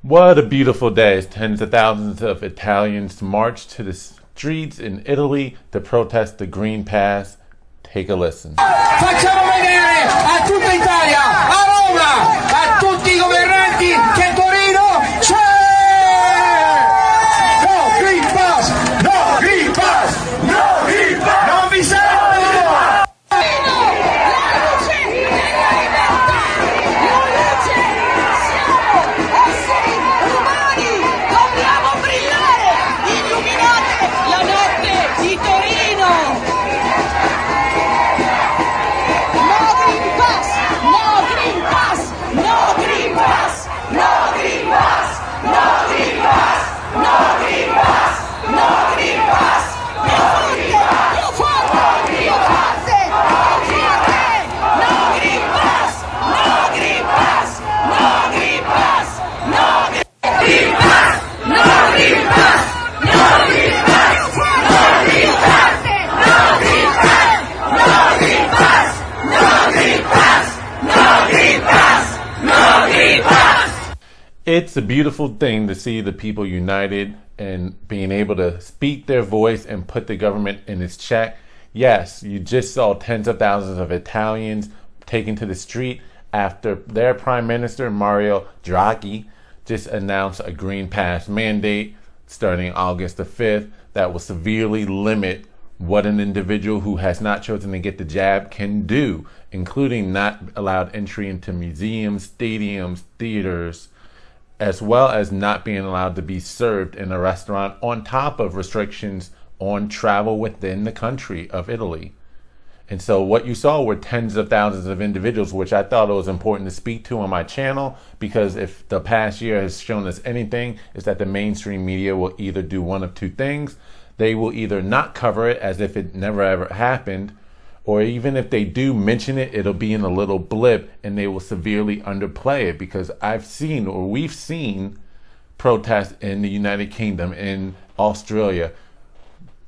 What a beautiful day as tens of thousands of Italians march to the streets in Italy to protest the Green Pass. Take a listen. Facciamo vedere a tutta Italia, a Roma, a tutti i governanti che Torino c'è! No Green Pass! No Green Pass! No Green Pass! Non vi sarà! It's a beautiful thing to see the people united and being able to speak their voice and put the government in its check. Yes, you just saw tens of thousands of Italians taken to the street after their Prime Minister, Mario Draghi, just announced a Green Pass mandate starting August the 5th that will severely limit what an individual who has not chosen to get the jab can do, including not allowed entry into museums, stadiums, theaters, as well as not being allowed to be served in a restaurant, on top of restrictions on travel within the country of Italy. And so what you saw were tens of thousands of individuals, which I thought it was important to speak to on my channel, because if the past year has shown us anything, is that the mainstream media will either do one of two things. They will either not cover it as if it never ever happened, or even if they do mention it, it'll be in a little blip and they will severely underplay it, because we've seen protests in the United Kingdom, in Australia,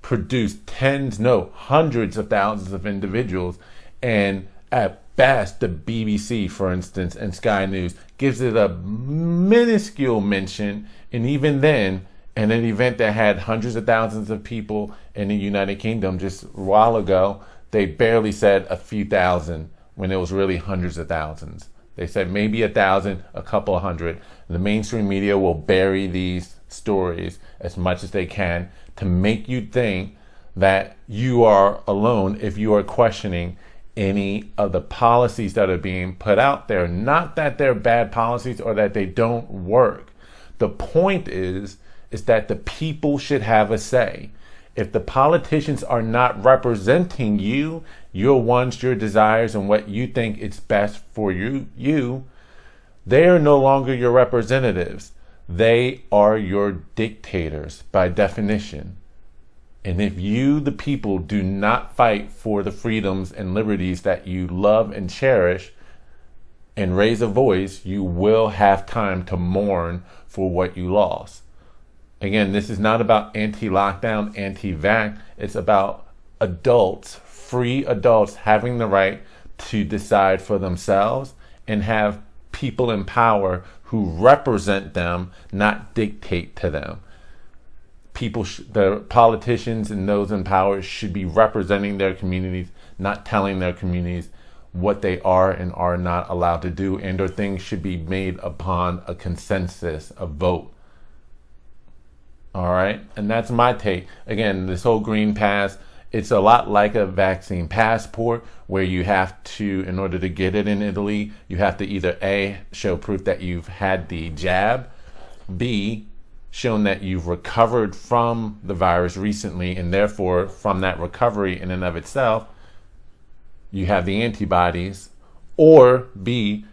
produce hundreds of thousands of individuals. And at best, the BBC, for instance, and Sky News gives it a minuscule mention. And even then, in an event that had hundreds of thousands of people in the United Kingdom just a while ago, they barely said a few thousand when it was really hundreds of thousands. They said maybe 1,000, a couple of hundred. The mainstream media will bury these stories as much as they can to make you think that you are alone if you are questioning any of the policies that are being put out there. Not that they're bad policies or that they don't work. The point is that the people should have a say. If the politicians are not representing you, your wants, your desires, and what you think is best for you, they are no longer your representatives. They are your dictators by definition. And if you, the people, do not fight for the freedoms and liberties that you love and cherish and raise a voice, you will have time to mourn for what you lost. Again, this is not about anti-lockdown, anti-vax. It's about adults, free adults, having the right to decide for themselves and have people in power who represent them, not dictate to them. The politicians and those in power should be representing their communities, not telling their communities what they are and are not allowed to do, and or things should be made upon a consensus, a vote. All right, and that's my take. Again, this whole Green Pass, it's a lot like a vaccine passport, where you have to, in order to get it in Italy, you have to either A, show proof that you've had the jab, B, shown that you've recovered from the virus recently, and therefore from that recovery in and of itself, you have the antibodies, or B,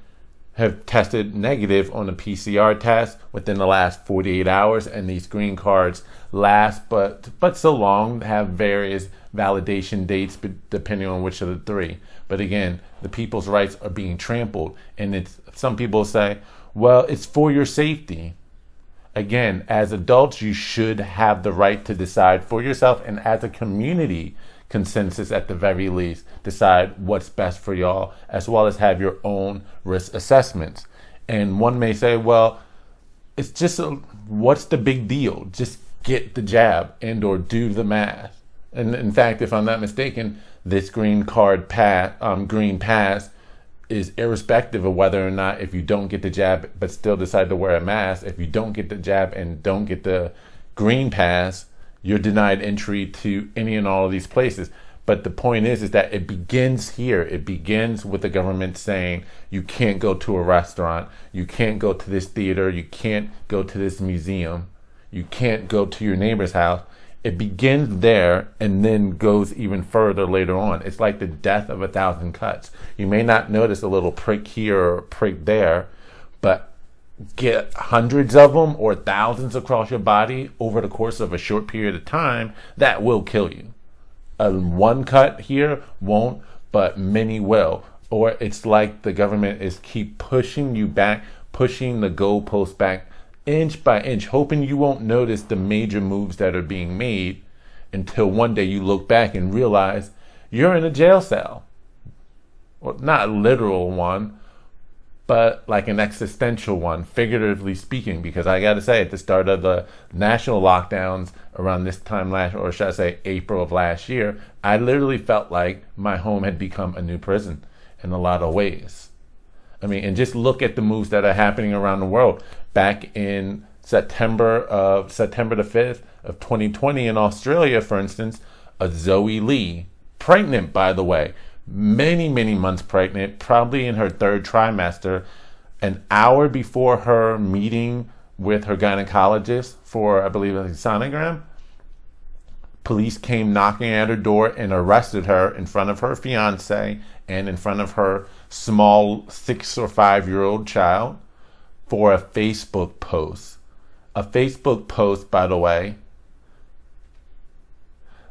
have tested negative on a PCR test within the last 48 hours, and these green cards last but so long, have various validation dates depending on which of the three. But again, the people's rights are being trampled, and some people say, well, it's for your safety. Again, as adults, you should have the right to decide for yourself, and as a community consensus at the very least, decide what's best for y'all, as well as have your own risk assessments. And one may say, well, it's just what's the big deal? Just get the jab and or do the math. And in fact, if I'm not mistaken, this green pass is irrespective of whether or not, if you don't get the jab but still decide to wear a mask, if you don't get the jab and don't get the green pass, you're denied entry to any and all of these places. But the point is that it begins here. It begins with the government saying you can't go to a restaurant, you can't go to this theater, you can't go to this museum, you can't go to your neighbor's house. It begins there and then goes even further later on. It's like the death of 1,000 cuts. You may not notice a little prick here or prick there, but get hundreds of them or thousands across your body over the course of a short period of time, that will kill you. One cut here won't, but many will. Or it's like the government is keep pushing you back, pushing the goalpost back inch by inch, hoping you won't notice the major moves that are being made until one day you look back and realize you're in a jail cell. Well, not a literal one, but like an existential one, figuratively speaking, because I got to say, at the start of the national lockdowns around this time or should I say April of last year, I literally felt like my home had become a new prison in a lot of ways. I mean, and just look at the moves that are happening around the world. Back in September the 5th of 2020 in Australia, for instance, a Zoe Lee, pregnant, by the way, many months pregnant, probably in her third trimester, an hour before her meeting with her gynecologist for, I believe, a sonogram, police came knocking at her door and arrested her in front of her fiance and in front of her small 6 or 5-year-old child for a Facebook post. A Facebook post, by the way,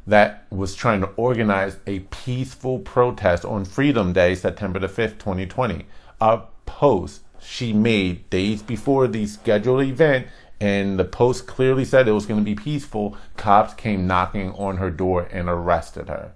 that was trying to organize a peaceful protest on Freedom Day, September the 5th, 2020. A post she made days before the scheduled event, and the post clearly said it was going to be peaceful. Cops came knocking on her door and arrested her.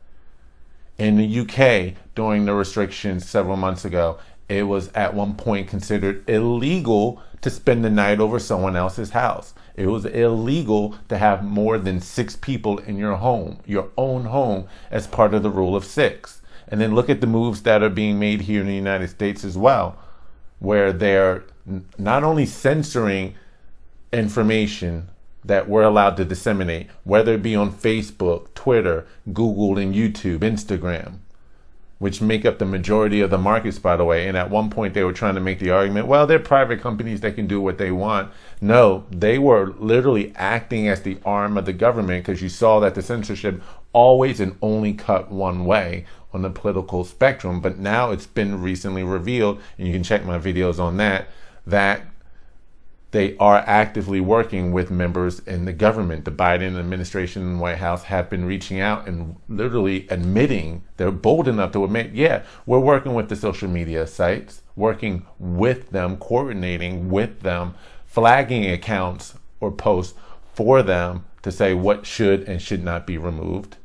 In the UK, during the restrictions several months ago, it was at one point considered illegal to spend the night over someone else's house. It was illegal to have more than 6 people in your home, your own home, as part of the rule of 6. And then look at the moves that are being made here in the United States as well, where they're not only censoring information that we're allowed to disseminate, whether it be on Facebook, Twitter, Google, and YouTube, Instagram, which make up the majority of the markets, by the way. And at one point they were trying to make the argument, well, they're private companies, they can do what they want. No, they were literally acting as the arm of the government, because you saw that the censorship always and only cut one way on the political spectrum. But now it's been recently revealed, and you can check my videos on that they are actively working with members in the government. The Biden administration and White House have been reaching out and literally admitting, they're bold enough to admit, yeah, we're working with the social media sites, working with them, coordinating with them, flagging accounts or posts for them to say what should and should not be removed.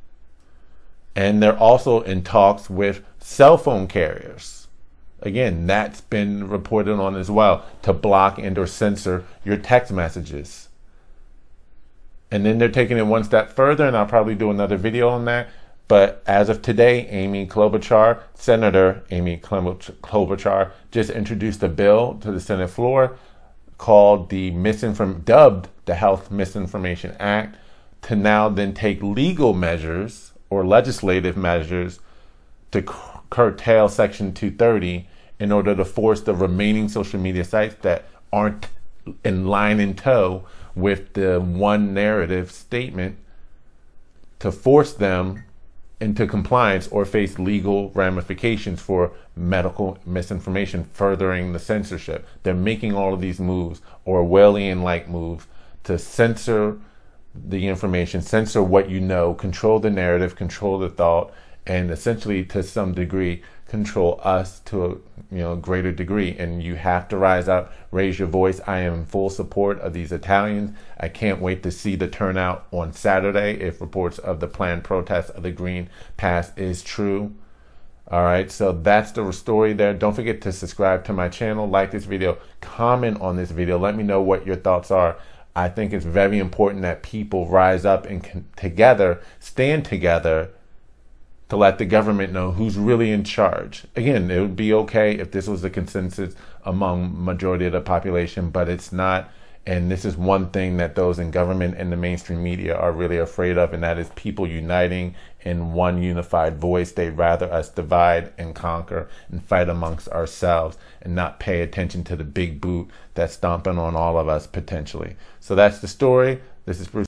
And they're also in talks with cell phone carriers. Again, that's been reported on as well, to block and or censor your text messages. And then they're taking it one step further, and I'll probably do another video on that. But as of today, Senator Amy Klobuchar just introduced a bill to the Senate floor called dubbed the Health Misinformation Act, to now then take legal measures or legislative measures to curtail Section 230 in order to force the remaining social media sites that aren't in line in tow with the one narrative statement, to force them into compliance or face legal ramifications for medical misinformation, furthering the censorship. They're making all of these moves, Orwellian-like moves, to censor the information, censor what you know, control the narrative, control the thought, and essentially, to some degree, control us to a greater degree. And you have to rise up, raise your voice. I am in full support of these Italians. I can't wait to see the turnout on Saturday if reports of the planned protest of the Green Pass is true. All right, so that's the story there. Don't forget to subscribe to my channel, like this video, comment on this video. Let me know what your thoughts are. I think it's very important that people rise up and together, stand together to let the government know who's really in charge. Again, it would be okay if this was the consensus among majority of the population, but it's not. And this is one thing that those in government and the mainstream media are really afraid of, and that is people uniting in one unified voice. They'd rather us divide and conquer and fight amongst ourselves and not pay attention to the big boot that's stomping on all of us potentially. So that's the story. This is Bruce.